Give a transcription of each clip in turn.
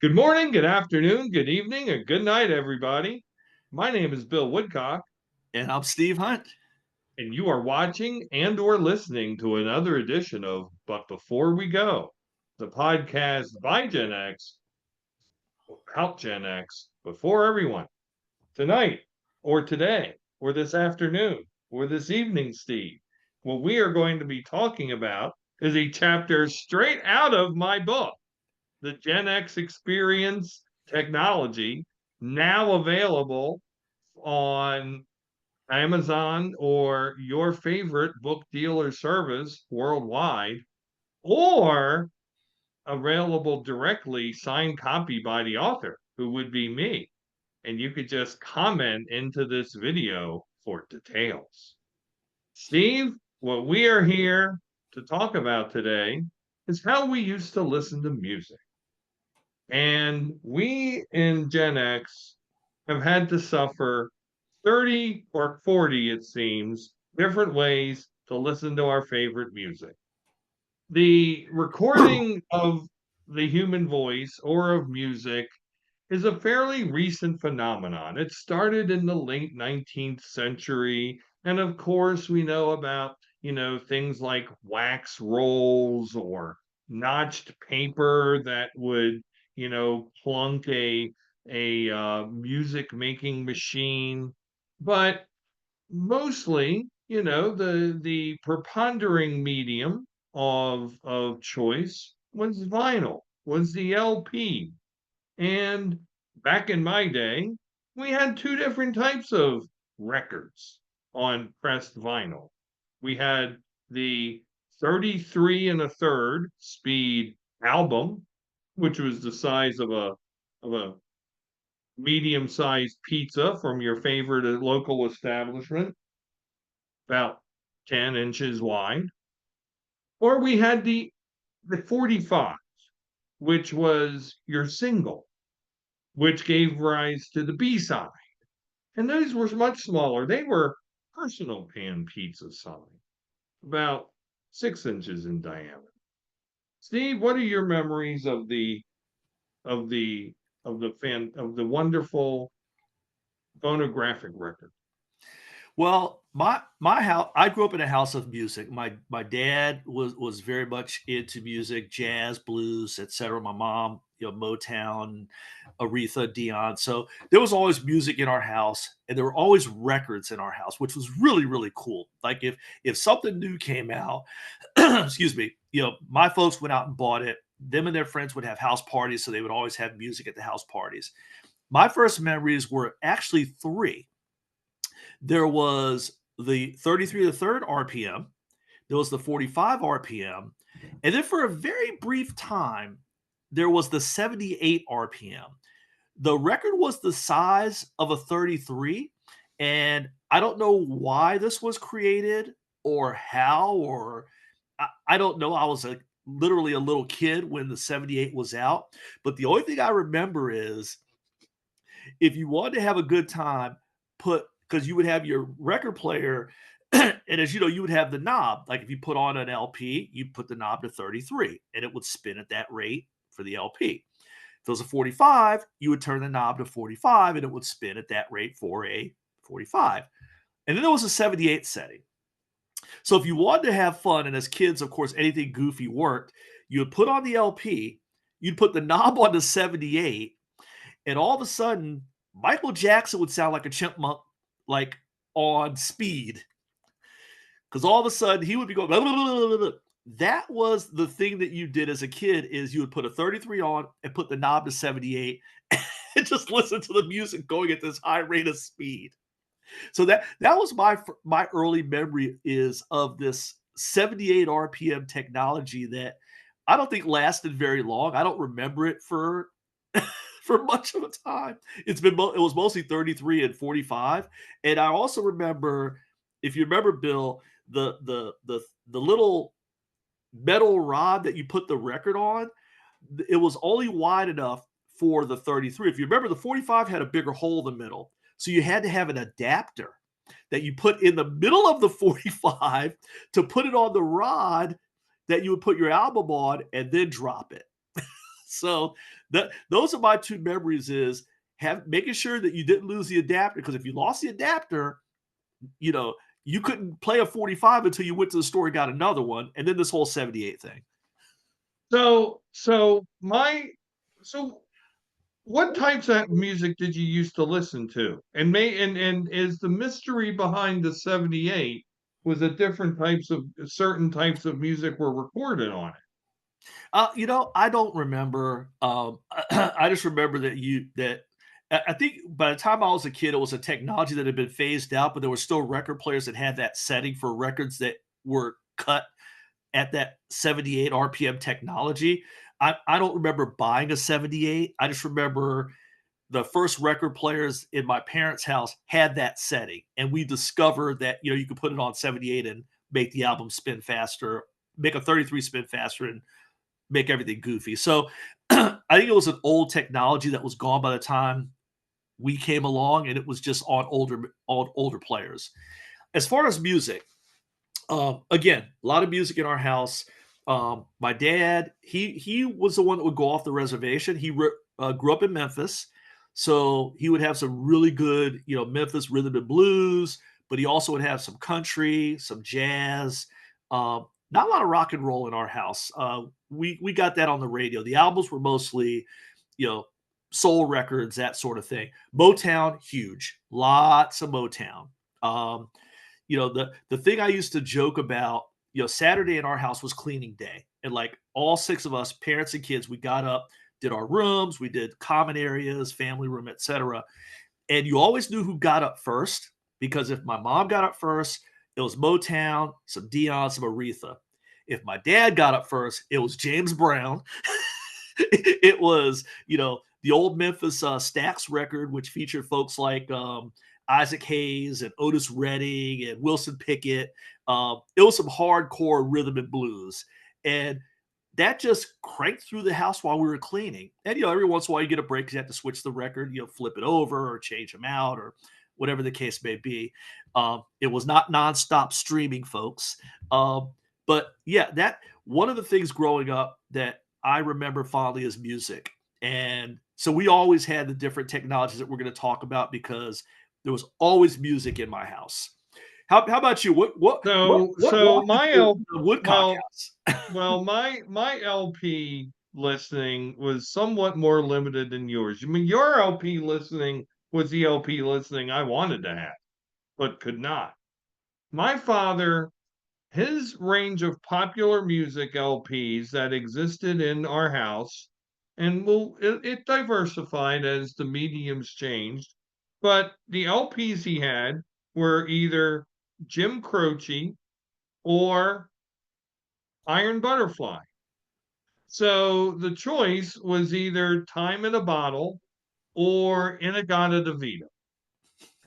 Good morning, good afternoon, good evening, and good night, everybody. My name is Bill Woodcock, And I'm Steve Hunt. and you are watching and or listening to another edition of But Before We Go, the podcast by Gen X, about Gen X, before everyone. Tonight, or today, or this afternoon, or this evening, Steve, what we are going to be talking about is a chapter straight out of my book, The Gen X Experience Technology, now available on Amazon or your favorite book dealer service worldwide, or available directly signed copy by the author, who would be me. And you could just comment into this video for details. Steve, what we are here to talk about today is how we used to listen to music. And we in Gen X have had to suffer 30 or 40, it seems, different ways to listen to our favorite music. The recording of the human voice or of music is a fairly recent phenomenon. It started in the late 19th century. And of course, we know about, things like wax rolls or notched paper that would, plunk a music making machine. But mostly, the prepondering medium of choice was vinyl, was the LP. And back in my day, we had two different types of records on pressed vinyl. We had the 33 and a third speed album, which was the size of a medium-sized pizza from your favorite local establishment, about 10 inches wide. Or we had the 45, which was your single, which gave rise to the B-side. And those were much smaller. They were personal pan pizza size, about 6 inches in diameter. Steve, what are your memories of the of the wonderful phonographic record? My house. I grew up in a house of music. My dad was very much into music, jazz, blues, etc. My mom, Motown, Aretha, Dion. So there was always music in our house, and there were always records in our house, which was really cool. Like if something new came out, excuse me, my folks went out and bought it. Them and their friends would have house parties, so they would always have music at the house parties. My first memories were actually three. There was the 33 to the third RPM, there was the 45 RPM, and then for a very brief time, there was the 78 RPM. The record was the size of a 33, and I don't know why this was created or how, or I don't know. I was literally a little kid when the 78 was out, but the only thing I remember is if you wanted to have a good time, put because you would have your record player, and as you know, you would have the knob. Like if you put on an LP, you put the knob to 33, and it would spin at that rate for the LP. If it was a 45, you would turn the knob to 45, and it would spin at that rate for a 45. And then there was a 78 setting. So if you wanted to have fun, and as kids, of course, anything goofy worked, you would put on the LP, you'd put the knob on the 78, and all of a sudden, Michael Jackson would sound like a chipmunk, like on speed, because all of a sudden he would be going. Blah, blah, blah, blah. That was the thing that you did as a kid: is you would put a 33 on and put the knob to 78, and just listen to the music going at this high rate of speed. So that was my early memory is of this 78 RPM technology that I don't think lasted very long. I don't remember it for for much of a time. It was mostly 33 and 45. And I also remember, if you remember, Bill, the little metal rod that you put the record on, it was only wide enough for the 33. If you remember, the 45 had a bigger hole in the middle. So you had to have an adapter that you put in the middle of the 45 to put it on the rod that you would put your album on and then drop it. So those are my two memories is have making sure that you didn't lose the adapter because if you lost the adapter, you know, you couldn't play a 45 until you went to the store and got another one, and then this whole 78 thing. So so my so what types of music did you used to listen to? And is the mystery behind the 78 was that different types of certain types of music were recorded on it? I don't remember. I just remember that I think by the time I was a kid, it was a technology that had been phased out, but there were still record players that had that setting for records that were cut at that 78 RPM technology. I don't remember buying a 78. I just remember the first record players in my parents' house had that setting, and we discovered that you could put it on 78 and make the album spin faster, make a 33 spin faster, and make everything goofy. So I think it was an old technology that was gone by the time we came along, and it was just on older players. As far as music, again, a lot of music in our house. My dad, he was the one that would go off the reservation. Grew up in Memphis, so he would have some really good, Memphis rhythm and blues. But he also would have some country, some jazz. Not a lot of rock and roll in our house. We got that on the radio. The albums were mostly, you know, soul records, that sort of thing. Motown, huge, lots of Motown. Um, the thing I used to joke about, Saturday in our house was cleaning day. And like all six of us, parents and kids, we got up, did our rooms, we did common areas, family room, etc. And you always knew who got up first because if my mom got up first, it was Motown, some Dion, some Aretha. If my dad got up first, it was James Brown. It was, the old Memphis Stax record, which featured folks like Isaac Hayes and Otis Redding and Wilson Pickett. It was some hardcore rhythm and blues. And that just cranked through the house while we were cleaning. And, every once in a while you get a break because you have to switch the record, flip it over or change them out or whatever the case may be. It was not nonstop streaming, folks. But yeah, that one of the things growing up that I remember fondly is music. And so we always had the different technologies that we're going to talk about because there was always music in my house. How about you? What So walked you my through L the Woodcock well house? well my LP listening was somewhat more limited than yours. I mean, your LP listening was the LP listening I wanted to have, but could not. My father, his range of popular music LPs that existed in our house, and it diversified as the mediums changed, but the LPs he had were either Jim Croce or Iron Butterfly. So the choice was either Time in a Bottle or Inagata Devita.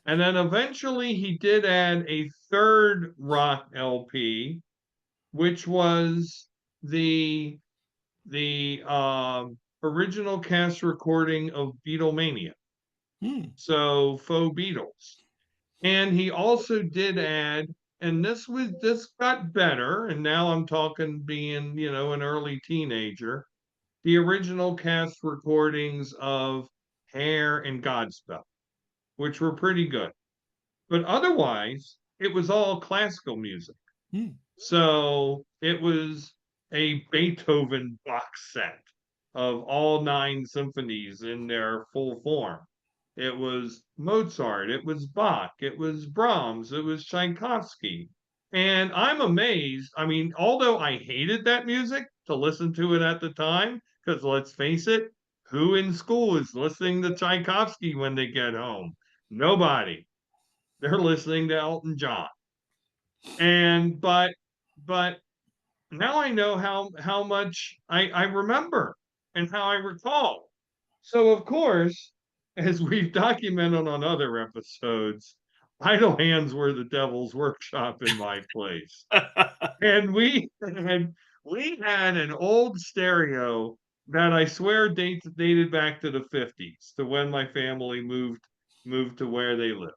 And then eventually he did add a third rock LP, which was the original cast recording of Beatlemania. Hmm. So faux Beatles. And he also did add, and this got better, and now I'm talking being, an early teenager, the original cast recordings of Hair and Godspell, which were pretty good. But otherwise, it was all classical music. Hmm. So it was a Beethoven box set of all nine symphonies in their full form. It was Mozart, it was Bach, it was Brahms, it was Tchaikovsky. And I'm amazed. I mean, although I hated that music to listen to it at the time, because let's face it, who in school is listening to Tchaikovsky when they get home? Nobody. They're listening to Elton John. And but now I know how much I remember and how I recall. So of course, as we've documented on other episodes, idle hands were the devil's workshop in my place. And we had an old stereo that I swear dated back to the 50s, to when my family moved to where they live.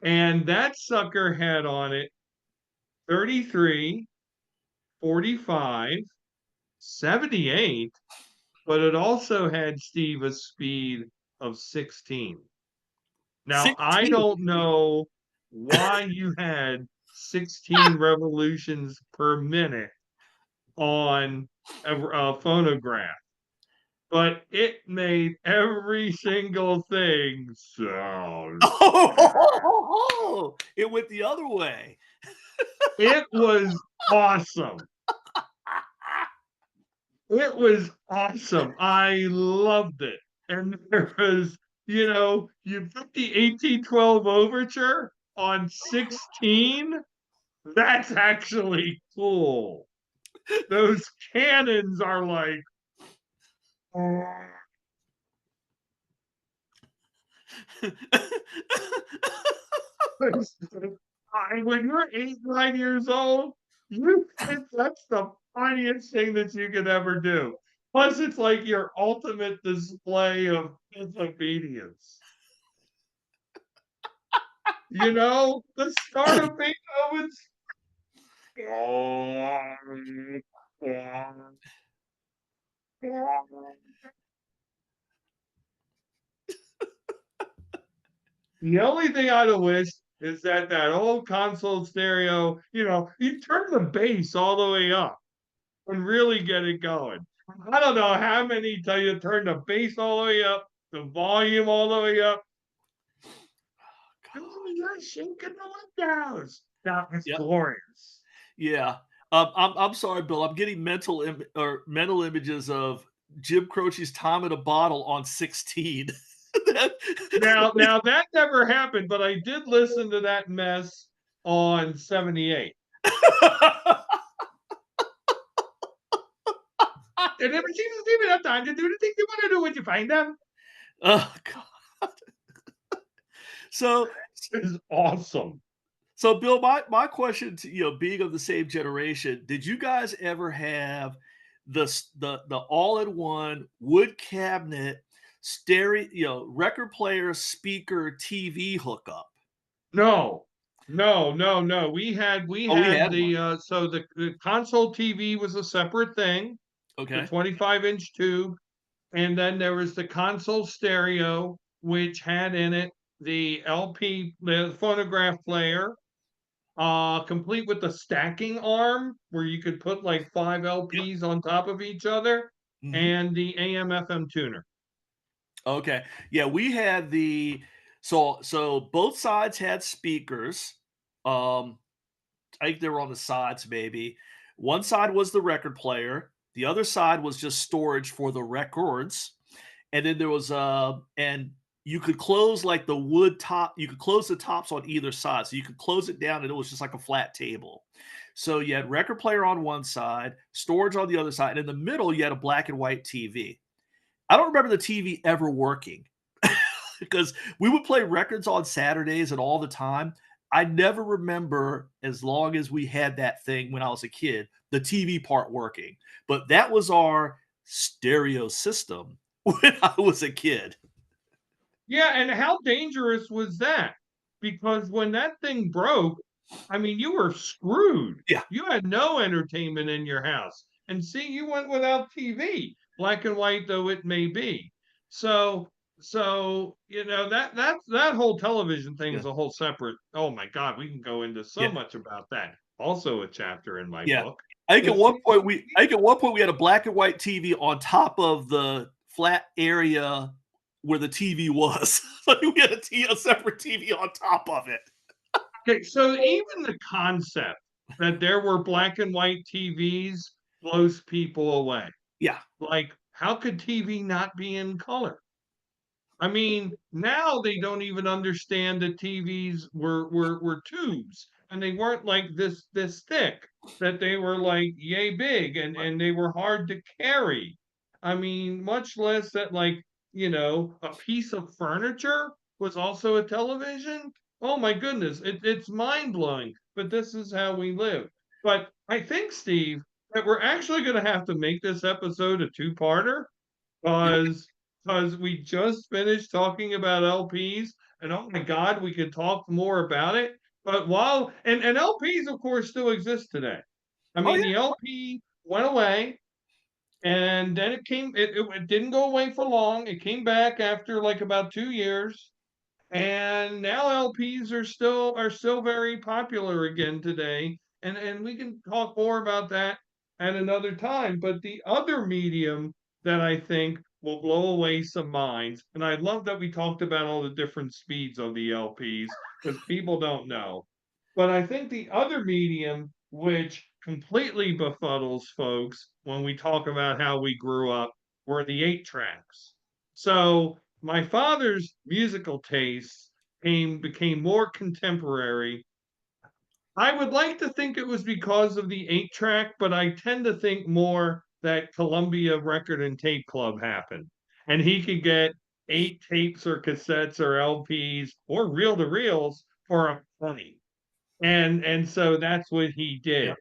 And that sucker had on it 33, 45, 78. but it also had, Steve, a speed of 16. Now, I 16. don't know why you had 16 revolutions per minute on a phonograph, but it made every single thing sound. Oh, it went the other way. It was awesome. It was awesome. I loved it. And there was, you put the 1812 overture on 16. That's actually cool. Those cannons are like, when you're 8, 9 years old, you think that's the funniest thing that you could ever do. Plus, it's like your ultimate display of disobedience. The start of Beethoven's. The only thing I'd have wished is that old console stereo, you turn the bass all the way up and really get it going. I don't know how many tell you turn the bass all the way up, the volume all the way up. Oh, you're shaking the windows. That was Yep. glorious. Yeah. I'm sorry, Bill. I'm getting mental images of Jim Croce's "Time in a Bottle" on 16. That- Now that never happened, but I did listen to that mess on 78. There never seems to be enough time to do the things you want to do when you find them. oh God. So It's awesome. so Bill, my question to being of the same generation, did you guys ever have the all in one wood cabinet stereo, record player, speaker, TV hookup? No, no, no, no. We Oh, we had had one. the console TV was a separate thing, the Okay. 25-inch tube, and then there was the console stereo, which had in it the LP, the phonograph player, complete with the stacking arm where you could put like five Yep. LPs on top of each other, Mhm. and the AM/FM tuner. Okay. Yeah, we had so both sides had speakers. Um, I think they were on the sides, maybe. One side was the record player, the other side was just storage for the records. And then there was and you could close like the wood top, you could close the tops on either side. So you could close it down and it was just like a flat table. So you had record player on one side, storage on the other side, and in the middle you had a black and white TV. I don't remember the TV ever working because we would play records on Saturdays and all the time. I never remember, as long as we had that thing when I was a kid, the TV part working. But that was our stereo system when I was a kid. Yeah, and how dangerous was that? Because when that thing broke, I mean, you were screwed. Yeah. You had no entertainment in your house. And see, you went without TV, black and white though it may be. So, that whole television thing Yeah. is a whole separate. Oh my God, we can go into so Yeah. much about that. Also a chapter in my Yeah. book. I think at But one see, point we had a black and white TV on top of the flat area where the TV was. Like we had a separate TV on top of it. okay, so even the concept that there were black and white TVs blows people away. Yeah. Like, how could TV not be in color? I mean, now they don't even understand that TVs were tubes and they weren't like this thick, that they were like yay big and they were hard to carry. I mean, much less that like, a piece of furniture was also a television. Oh my goodness, it's mind-blowing, but this is how we live. But I think, Steve, that we're actually going to have to make this episode a two-parter because we just finished talking about LPs, and oh my God, we could talk more about it. But and LPs, of course, still exist today. I Oh mean, yeah. the LP went away, And then it didn't go away for long. It came back after like about 2 years. And now LPs are still very popular again today. And we can talk more about that at another time. But the other medium that I think will blow away some minds, and I love that we talked about all the different speeds of the LPs because people don't know. But I think the other medium which completely befuddles folks when we talk about how we grew up were the 8 tracks. So my father's musical tastes became more contemporary. I would like to think it was because of the 8 track, but I tend to think more that Columbia Record and Tape Club happened. And he could get 8 tapes or cassettes or LPs or reel to reels for a penny. And so that's what he did. Yep.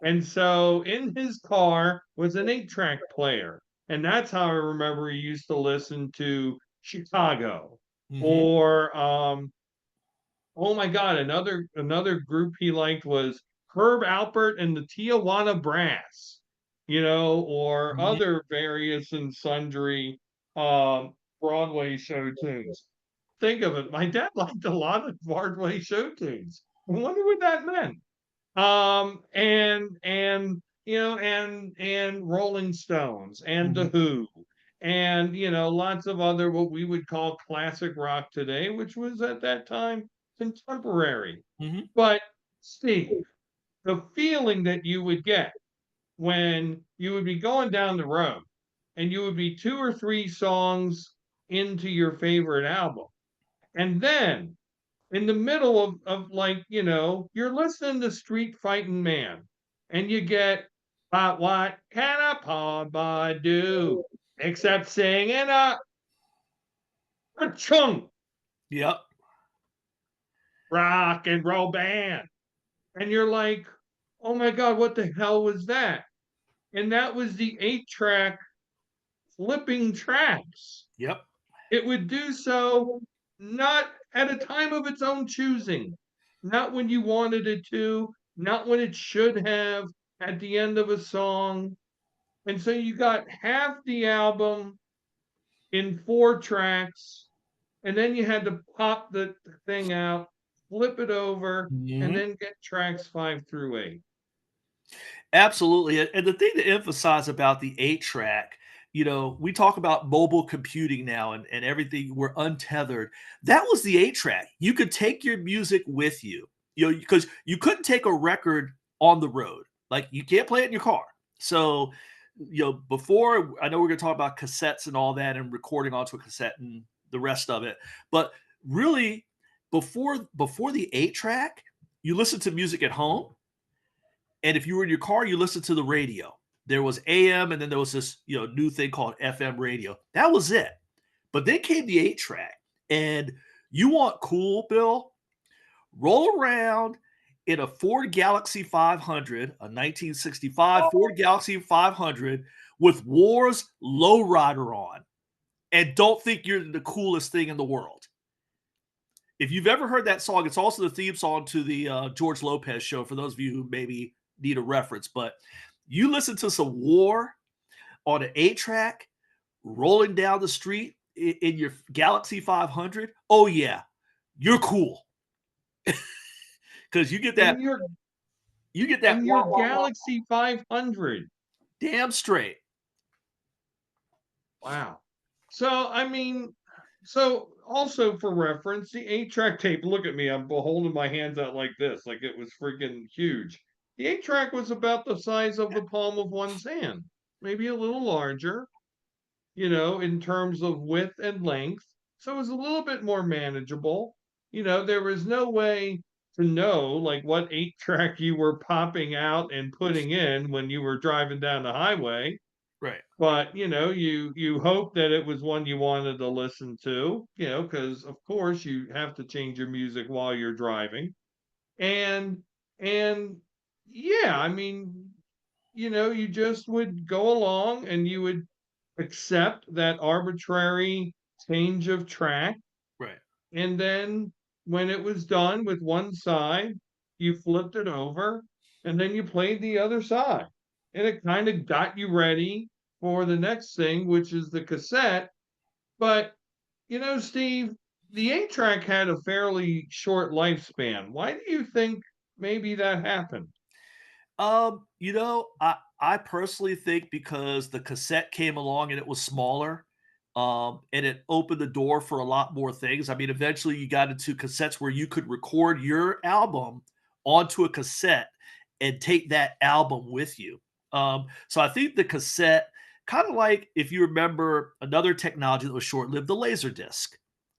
And so in his car was an 8 track player. And that's how I remember he used to listen to Chicago Hmm. or oh my God, another group he liked was Herb Alpert and the Tijuana Brass, or Hmm. other various and sundry um Broadway show tunes. Think of it. My dad liked a lot of Broadway show tunes. I wonder what that meant. And Rolling Stones and The Hmm. Who and lots of other what we would call classic rock today, which was at that time contemporary. Hmm. But Steve, the feeling that you would get when you would be going down the road and you would be 2 or 3 songs into your favorite album, and then in the middle of like, you're listening to Street Fighting Man, and you get, but what can a poor boy do except sing in a chunk Yep. rock and roll band? And you're like, oh my God, what the hell was that? And that was the 8 track flipping tracks. Yep. It would do so not at a time of its own choosing, not when you wanted it to, not when it should have at the end of a song. And so you got half the album in 4 tracks, and then you had to pop the thing out, flip it over, and Hmm. then get tracks 5 through 8. Absolutely. And the thing to emphasize about the 8 track, we talk about mobile computing now and everything, we're untethered. That was the 8 track. You could take your music with you, because you couldn't take a record on the road. Like you can't play it in your car. So, before I know we're going to talk about cassettes and all that and recording onto a cassette and the rest of it, but really before the 8 track, you listen to music at home, and if you were in your car, you listened to the radio. There was AM, and then there was this new thing called FM radio. That was it. But then came the 8 track, and you want cool, Bill? Roll around in a Ford Galaxy 500, a 1965 Ford Galaxy 500 with War's Lowrider on, and don't think you're the coolest thing in the world. If you've ever heard that song, it's also the theme song to the George Lopez show. For those of you who maybe need a reference, but you listen to some War on an 8 track rolling down the street in your Galaxy 500. Oh yeah, you're cool because In your you get that in wah, your wah, wah, Galaxy 500. damn straight. Wow. So, I mean, so also for reference, the 8 track tape, look at me, I'm holding my hands out like this, like it was freaking huge. The 8 track was about the size of the palm of one's hand, maybe a little larger, in terms of width and length. So it was a little bit more manageable. There was no way to know like what 8 track you were popping out and putting in when you were driving down the highway, Right. but you hope that it was one you wanted to listen to, because of course you have to change your music while you're driving. And and yeah, I mean, you just would go along and you would accept that arbitrary change of track, Right. and then when it was done with one side, you flipped it over and then you played the other side, and it kind of got you ready for the next thing, which is the cassette. But, Steve, the 8-track had a fairly short lifespan. Why do you think maybe that happened? I personally think because the cassette came along and it was smaller, and it opened the door for a lot more things. I mean, eventually you got into cassettes where you could record your album onto a cassette and take that album with you. So I think the cassette, kind of like if you remember another technology that was short-lived, the laser disc.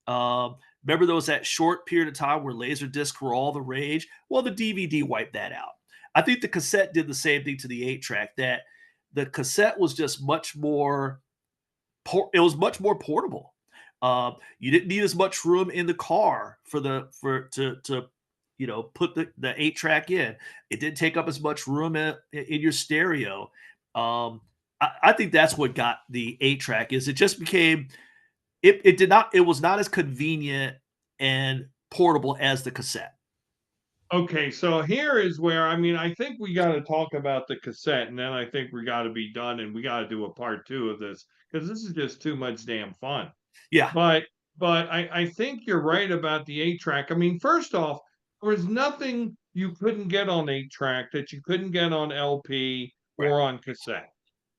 Remember there was that short period of time where laser discs were all the rage? Well, the DVD wiped that out. I think the cassette did the same thing to the 8-track, that the cassette was just much more it was much more portable. You didn't need as much room in the car for the for to put the 8-track in. It didn't take up as much room in your stereo. I think that's what got the 8-track is it just became it did not it was not as convenient and portable as the cassette. Okay, so here is where I think we got to talk about the cassette, and then I think we got to be done, and we got to do a part two of this because this is just too much damn fun. Yeah, But I think you're right about the 8-track. I mean, first off, there was nothing you couldn't get on 8-track that you couldn't get on LP right. or on cassette.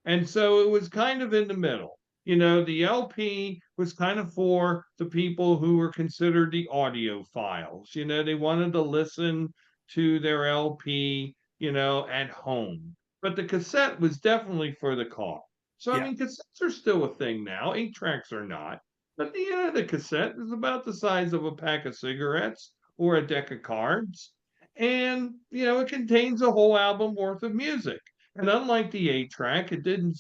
And so it was kind of in the middle. The LP was kind of for the people who were considered the audiophiles. They wanted to listen to their LP, at home. But the cassette was definitely for the car. So, Yeah. cassettes are still a thing now. 8-tracks are not. But the cassette is about the size of a pack of cigarettes or a deck of cards. And, it contains a whole album worth of music. And unlike the 8-track, it didn't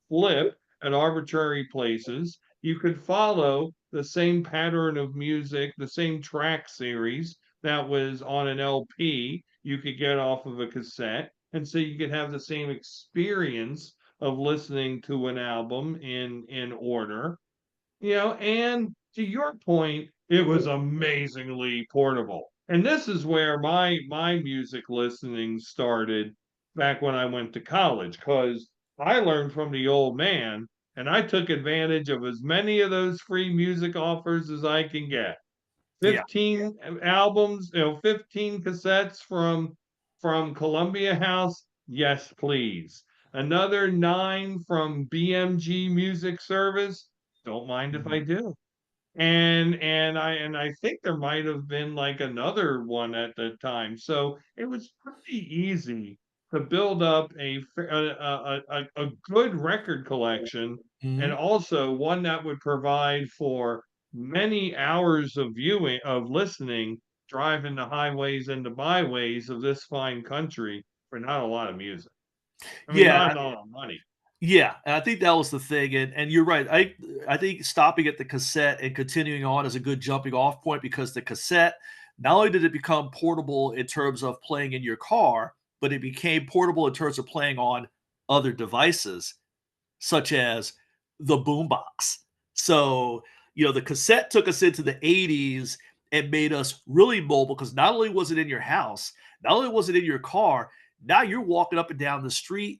flip at arbitrary places. You could follow the same pattern of music, the same track series that was on an LP, you could get off of a cassette. And so you could have the same experience of listening to an album in order. And to your point, it was amazingly portable. And this is where my music listening started back when I went to college, because I learned from the old man and I took advantage of as many of those free music offers as I can get. Yeah. 15 albums, 15 cassettes from Columbia House. Yes, please. Another 9 from BMG Music Service. Don't mind if I Mhm. do. And I think there might have been like another one at the time. So it was pretty easy to build up a good record collection, and Mhm. also one that would provide for many hours of viewing of listening, driving the highways and the byways of this fine country for not a lot of music. Yeah, Not a lot of money. yeah, and I think that was the thing, and you're right. I think stopping at the cassette and continuing on is a good jumping off point because the cassette, not only did it become portable in terms of playing in your car, but it became portable in terms of playing on other devices, such as the boombox. So, the cassette took us into the 80s and made us really mobile because not only was it in your house, not only was it in your car, now you're walking up and down the street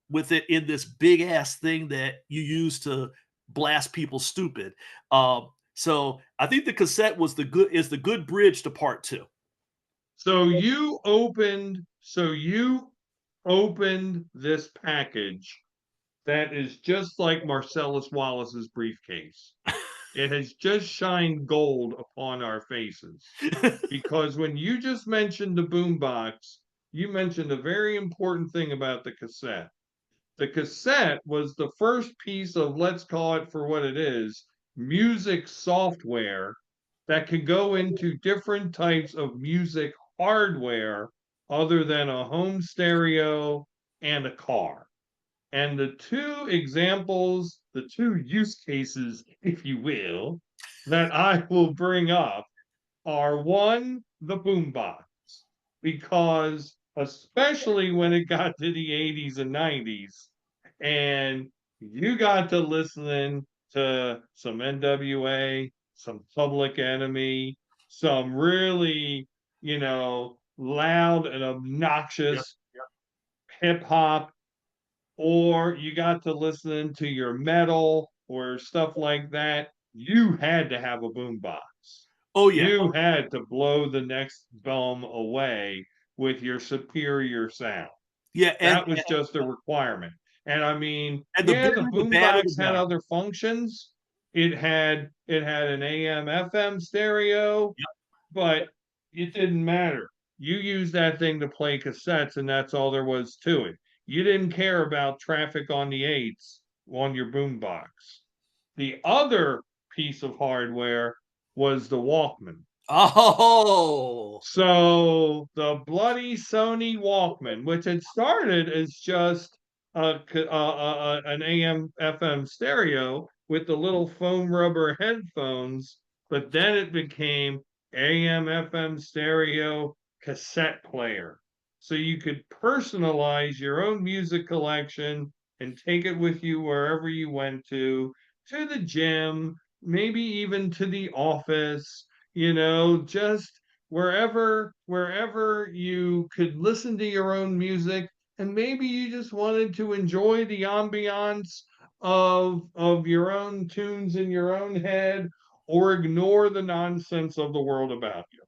with it in this big ass thing that you use to blast people stupid. So I think the cassette is the good bridge to part two. So you opened this package that is just like Marcellus Wallace's briefcase. It has just shined gold upon our faces. Because when you just mentioned the boombox, you mentioned a very important thing about the cassette. The cassette was the first piece of, let's call it for what it is, music software that could go into different types of music hardware other than a home stereo and a car. And the two examples, the two use cases, if you will, that I will bring up are: one, the boombox, because especially when it got to the 80s and 90s, and you got to listening to some NWA, some Public Enemy, some really, loud and Yep. obnoxious Yep. hip hop. or you got to listening to your metal or stuff like that, you had to have a boombox. Oh yeah, You had to blow the next bum away with your superior sound. yeah, That was just a requirement. And I mean, and the yeah, the bigger, the badder, the boombox had better. other functions. It had an AM FM stereo, but it didn't matter. You used that thing to play cassettes, and that's all there was to it. You didn't care about traffic on the eights on your boombox. The other piece of hardware was the Walkman. Oh, So the bloody Sony Walkman, which had started as just an AM FM stereo with the little foam rubber headphones, but then it became AM FM stereo cassette player. So you could personalize your own music collection and take it with you wherever you went to the gym, maybe even to the office, just wherever you could listen to your own music, and maybe you just wanted to enjoy the ambiance of your own tunes in your own head, or ignore the nonsense of the world about you.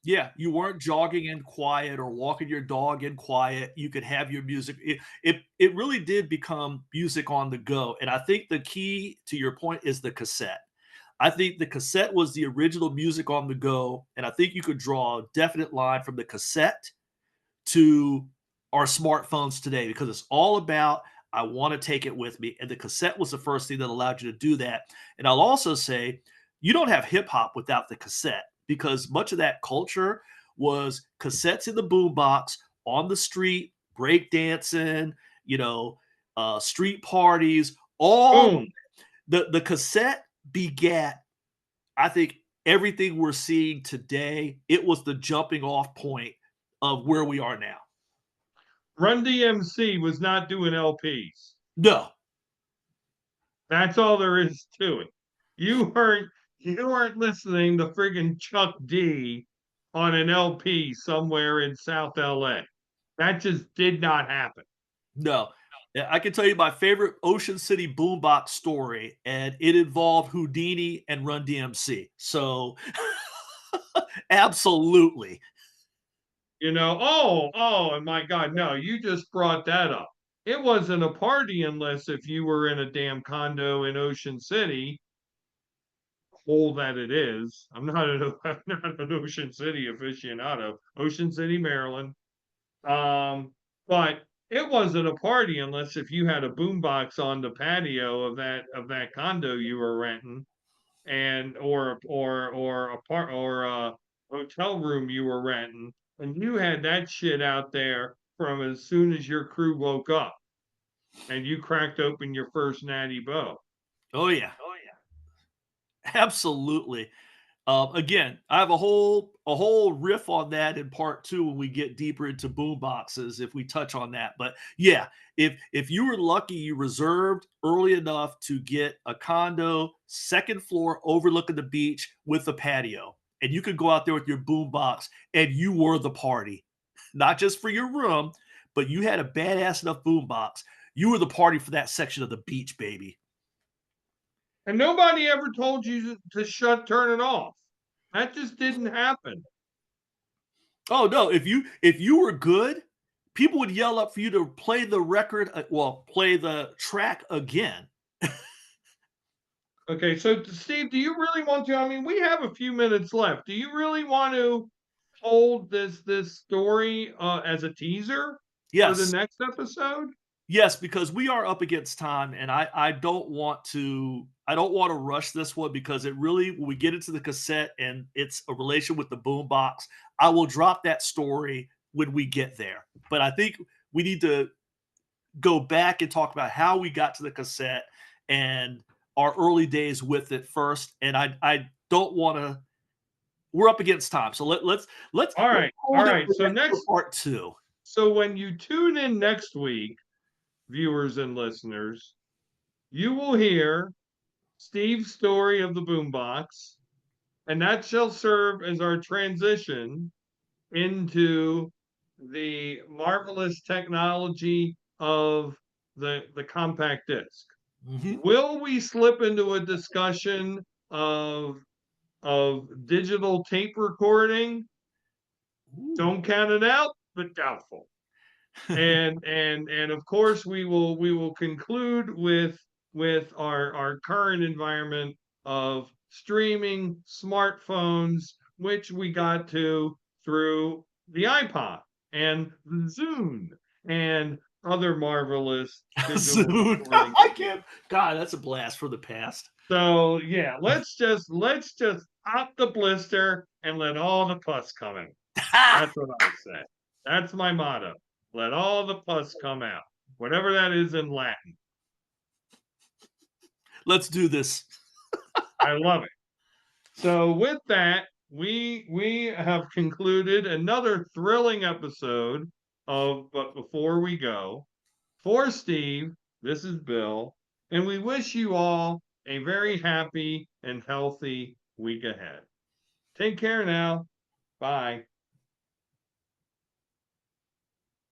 yeah, you weren't jogging in quiet or walking your dog in quiet. You could have your music. It really did become music on the go. And I think the key to your point is the cassette. I think the cassette was the original music on the go, and I think you could draw a definite line from the cassette to our smartphones today because it's all about I want to take it with me. And the cassette was the first thing that allowed you to do that. And I'll also say you don't have hip hop without the cassette because much of that culture was cassettes in the boombox on the street, break dancing, you know, street parties, all Boom. the cassette begat, I think, everything we're seeing today. It was the jumping off point of where we are now. Run DMC was not doing LPs. No, That's all there is to it. You weren't listening to friggin' Chuck D on an LP somewhere in South LA. That just did not happen. no. Yeah, I can tell you my favorite Ocean City boombox story, and it involved Houdini and Run DMC. So, absolutely. And my God, no, you just brought that up. It wasn't a party unless if you were in a damn condo in Ocean City, hole that it is. I'm not an Ocean City aficionado. Ocean City, Maryland. But it wasn't a party unless if you had a boombox on the patio of that condo you were renting, and or a part or a hotel room you were renting, and you had that shit out there from as soon as your crew woke up and you cracked open your first natty bow. Oh, yeah. Absolutely. Again, I have a whole riff on that in part two when we get deeper into boom boxes if we touch on that. But yeah, if you were lucky, you reserved early enough to get a condo, second floor overlooking the beach with a patio, and you could go out there with your boom box, and you were the party, not just for your room, but you had a badass enough boom box. You were the party for that section of the beach, baby. And nobody ever told you to turn it off. That just didn't happen. Oh no, if you were good, people would yell up for you to play the record, well, play the track again. Okay, so Steve, do you really want to? I mean, we have a few minutes left. Do you really want to hold this story as a teaser for the Yes. next episode? Yes, because we are up against time, and I don't want to rush this one because it really, when we get into the cassette and it's a relation with the boombox, I will drop that story when we get there. But I think we need to go back and talk about how we got to the cassette and our early days with it first. And I don't want to. We're up against time, so All let's right, all hold it right. for So for next, part two. so when you tune in next week, viewers and listeners, you will hear Steve's story of the boombox, and that shall serve as our transition into the marvelous technology of the compact disc. Hmm. Will we slip into a discussion of digital tape recording? Don't count it out, but doubtful. And of course we will conclude with our current environment of streaming smartphones, which we got to through the iPod and the Zune and other marvelous digital Soon. recording. I can't. God, that's a blast from the past. So yeah, let's just pop the blister and let all the pus come in. That's what I say. That's my motto. Let all the pus come out, whatever that is in Latin. Let's do this. I love it. So with that, we have concluded another thrilling episode of But Before We Go. For Steve, this is Bill, and we wish you all a very happy and healthy week ahead. Take care now. Bye.